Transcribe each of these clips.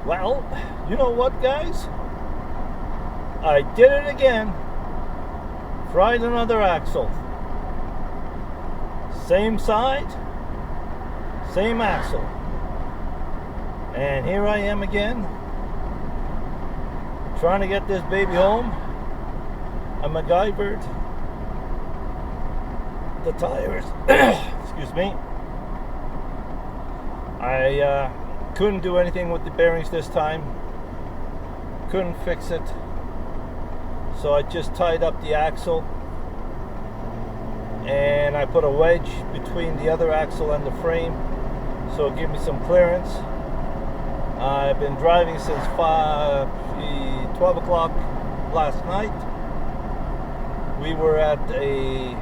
Well, you know what, guys? I did it again. Fried another axle. Same side, same axle. And here I am again, trying to get this baby home. I MacGyvered the tires. Excuse me. I couldn't do anything with the bearings this time. Couldn't fix it. So I just tied up the axle and I put a wedge between the other axle and the frame so it gave me some clearance. I've been driving since 12 o'clock last night. We were at a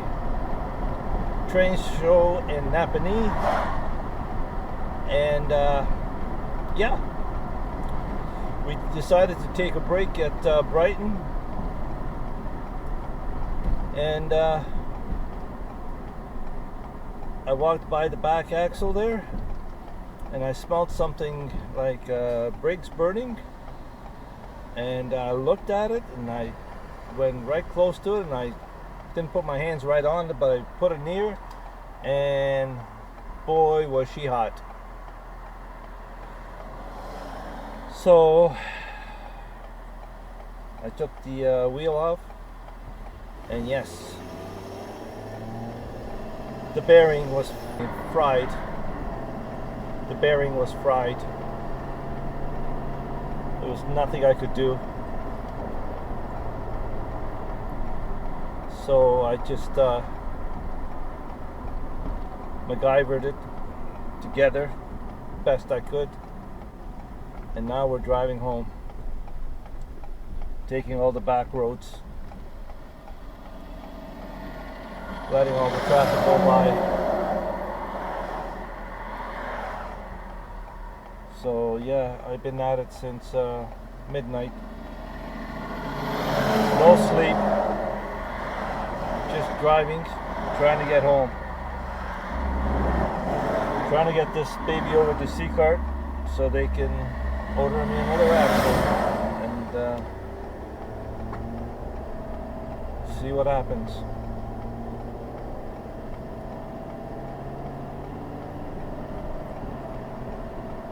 train show in Napanee, and yeah, we decided to take a break at Brighton, and I walked by the back axle there and I smelled something like brakes burning, and I looked at it and I went right close to it, and I didn't put my hands right on it, but I put it near, and boy was she hot. So I took the wheel off, and yes, the bearing was fried. The bearing was fried. There was nothing I could do. So I just MacGyvered it together best I could. And now we're driving home, taking all the back roads, letting all the traffic go by. So yeah, I've been at it since midnight. No sleep, just driving, trying to get home. Trying to get this baby over to C-Cart so they can order me another axle and see what happens.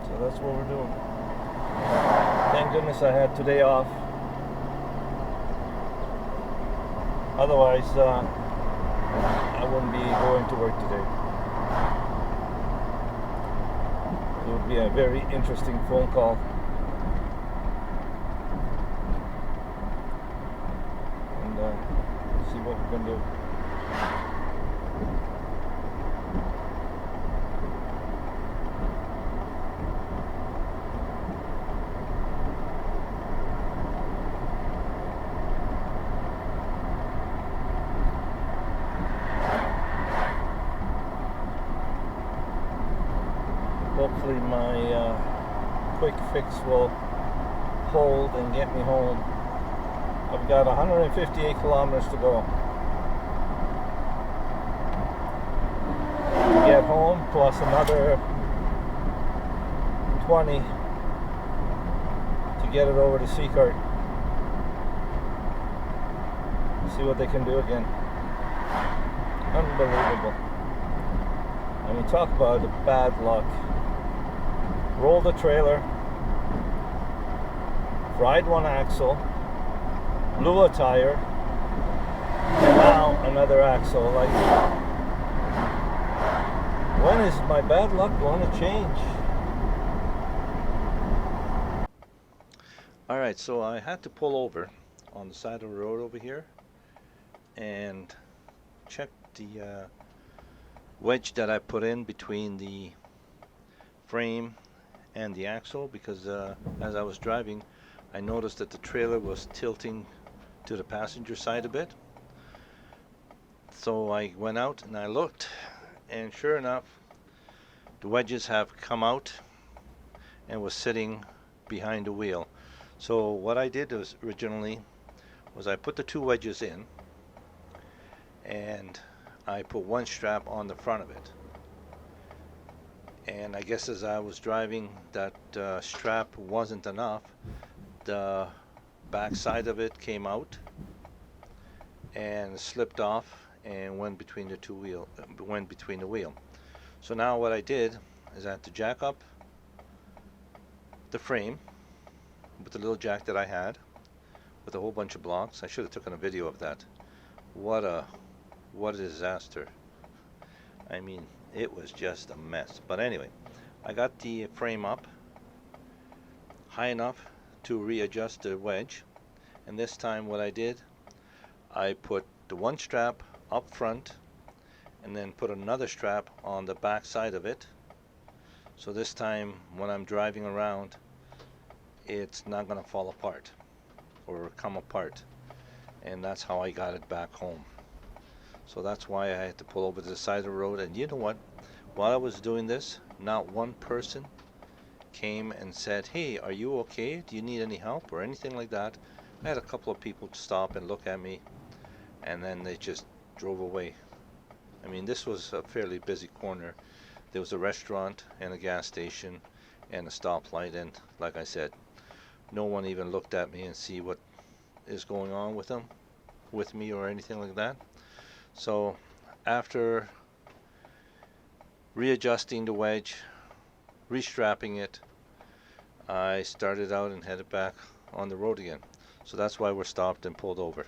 So that's what we're doing. Thank goodness I had today off. Otherwise, I wouldn't be going to work today. It would be a very interesting phone call. And see what we can do. Hopefully my quick fix will hold and get me home. I've got 158 kilometers to go to get home, plus another 20 to get it over to C-Cart. See what they can do again. Unbelievable. I mean, talk about the bad luck. Rolled the trailer, fried one axle, blew a tire, and now another axle. Like, when is my bad luck going to change? Alright, so I had to pull over on the side of the road over here and check the wedge that I put in between the frame and the axle, because as I was driving I noticed that the trailer was tilting to the passenger side a bit. So I went out and I looked, and sure enough the wedges have come out and was sitting behind the wheel. So what I did was originally was I put the two wedges in and I put one strap on the front of it, and I guess as I was driving, that strap wasn't enough. The back side of it came out and slipped off and went between the wheel. So now what I did is I had to jack up the frame with the little jack that I had with a whole bunch of blocks. I should have taken a video of that. What a disaster. I mean, it was just a mess. But anyway, I got the frame up high enough to readjust the wedge, and this time what I did, I put the one strap up front and then put another strap on the back side of it. So this time when I'm driving around, it's not gonna fall apart or come apart. And that's how I got it back home. So that's why I had to pull over to the side of the road. And you know what? While I was doing this, not one person came and said, "Hey, are you okay? Do you need any help?" or anything like that. I had a couple of people stop and look at me, and then they just drove away. I mean, this was a fairly busy corner. There was a restaurant and a gas station and a stoplight, and like I said, no one even looked at me and see what is going on with me or anything like that. So after readjusting the wedge, restrapping it, I started out and headed back on the road again. So that's why we're stopped and pulled over.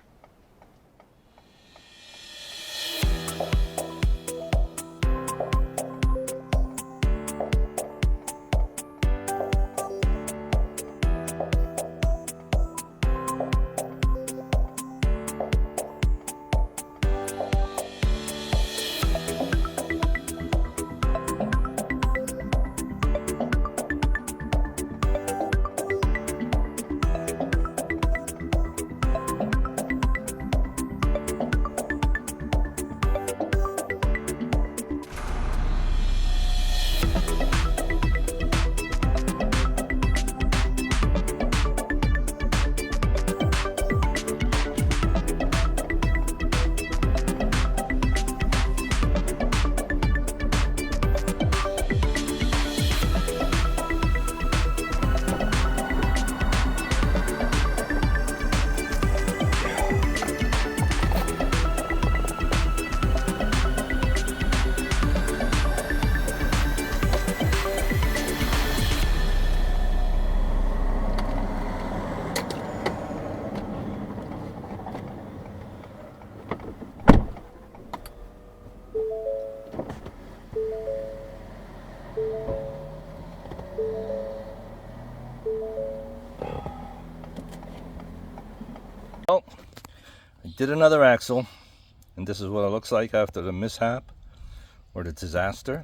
Well, I did another axle, and this is what it looks like after the mishap or the disaster.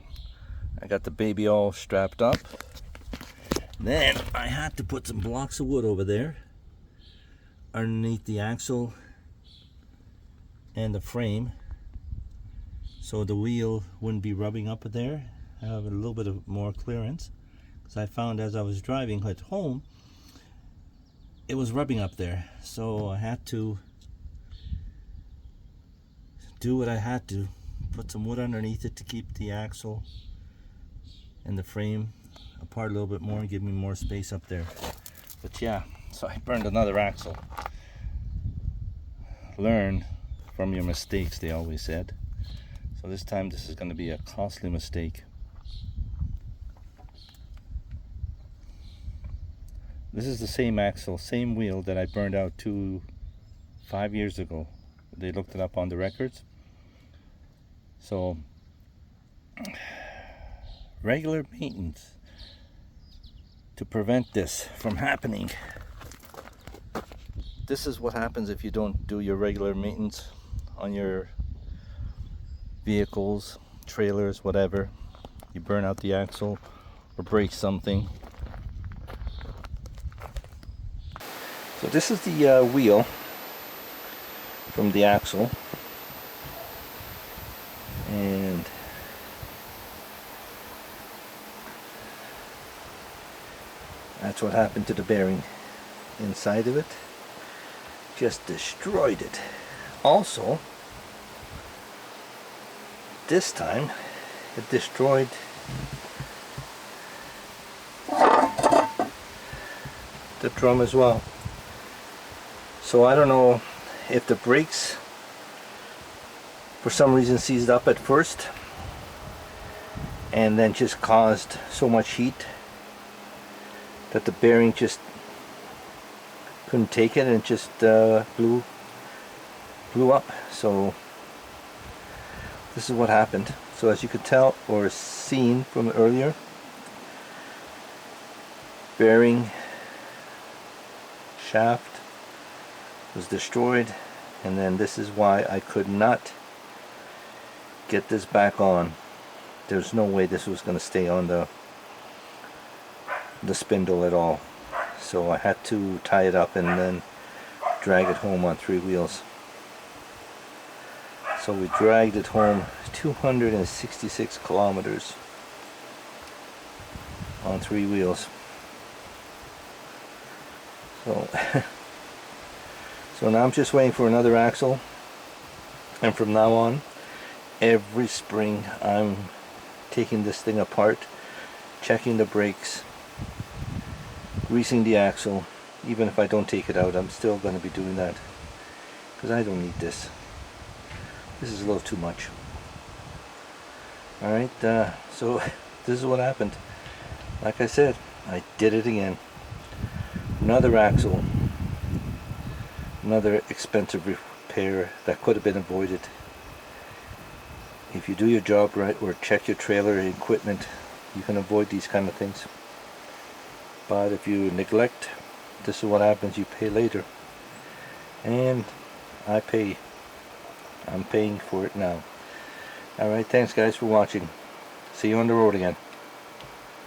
I got the baby all strapped up. Then I had to put some blocks of wood over there underneath the axle and the frame so the wheel wouldn't be rubbing up there. I have a little bit of more clearance because I found as I was driving at home it was rubbing up there, so I had to do what I had to, put some wood underneath it to keep the axle and the frame apart a little bit more and give me more space up there. But yeah, so I burned another axle. Learn from your mistakes, they always said. So this time this is going to be a costly mistake. This is the same axle, same wheel that I burned out 5 years ago. They looked it up on the records. So regular maintenance to prevent this from happening. This is what happens if you don't do your regular maintenance on your vehicles, trailers, whatever. You burn out the axle or break something. So this is the wheel from the axle, and that's what happened to the bearing inside of it. Just destroyed it. Also, this time it destroyed the drum as well. So I don't know if the brakes for some reason seized up at first and then just caused so much heat that the bearing just couldn't take it and just blew up. So this is what happened. So as you could tell or seen from earlier, bearing shaft was destroyed, and then this is why I could not get this back on. There's no way this was going to stay on the spindle at all. So I had to tie it up and then drag it home on 3 wheels. So we dragged it home 266 kilometers on 3 wheels. So, so now I'm just waiting for another axle, and from now on, every spring I'm taking this thing apart, checking the brakes, greasing the axle. Even if I don't take it out, I'm still going to be doing that, because I don't need this. This is a little too much. Alright, so this is what happened. Like I said, I did it again. Another axle, another expensive repair that could have been avoided. If you do your job right or check your trailer equipment, you can avoid these kind of things. But if you neglect, this is what happens. You pay later. And I pay. I'm paying for it now. Alright, thanks guys for watching. See you on the road again.